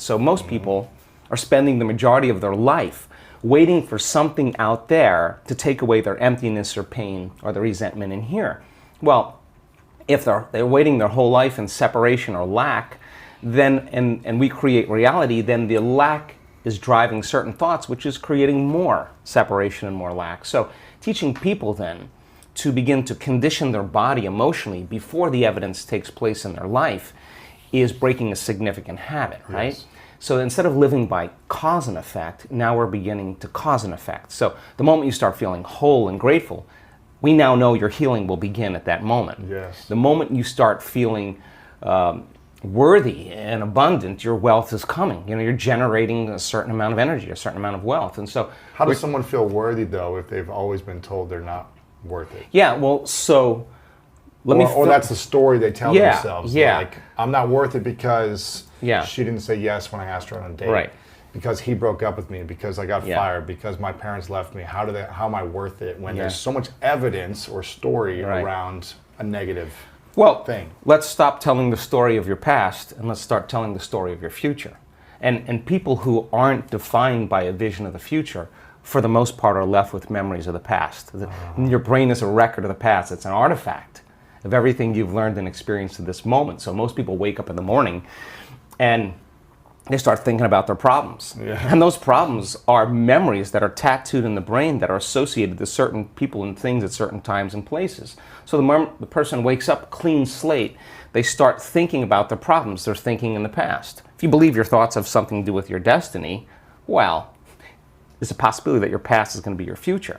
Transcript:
So most people are spending the majority of their life waiting for something out there to take away their emptiness or pain or the resentment in here. Well, if they're waiting their whole life in separation or lack, then and we create reality, then the lack is driving certain thoughts, which is creating more separation and more lack. So teaching people then to begin to condition their body emotionally before the evidence takes place in their life is breaking a significant habit, right? Yes. So instead of living by cause and effect, now we're beginning to cause and effect. So the moment you start feeling whole and grateful, we now know your healing will begin at that moment. Yes. The moment you start feeling worthy and abundant, your wealth is coming. You know, you're generating a certain amount of energy, a certain amount of wealth. And so How does someone feel worthy, though, if they've always been told they're not worth it? yeah, well, so Or that's the story they tell Yeah, themselves. yeah. Like, I'm not worth it because Yeah. she didn't say yes when I asked her on a date. Right. Because he broke up with me, because I got Yeah. fired, because my parents left me. How am I worth it when Yeah. there's so much evidence or story Right. around a negative Well, thing? let's stop telling the story of your past and let's start telling the story of your future. And people who aren't defined by a vision of the future, for the most part, are left with memories of the past. Your brain is a record of the past. It's an artifact of everything you've learned and experienced to this moment. So most people wake up in the morning and they start thinking about their problems. Yeah. And those problems are memories that are tattooed in the brain that are associated to certain people and things at certain times and places. So the moment the person wakes up clean slate, they start thinking about the problems they're thinking in the past. If you believe your thoughts have something to do with your destiny, well, there's a possibility that your past is going to be your future.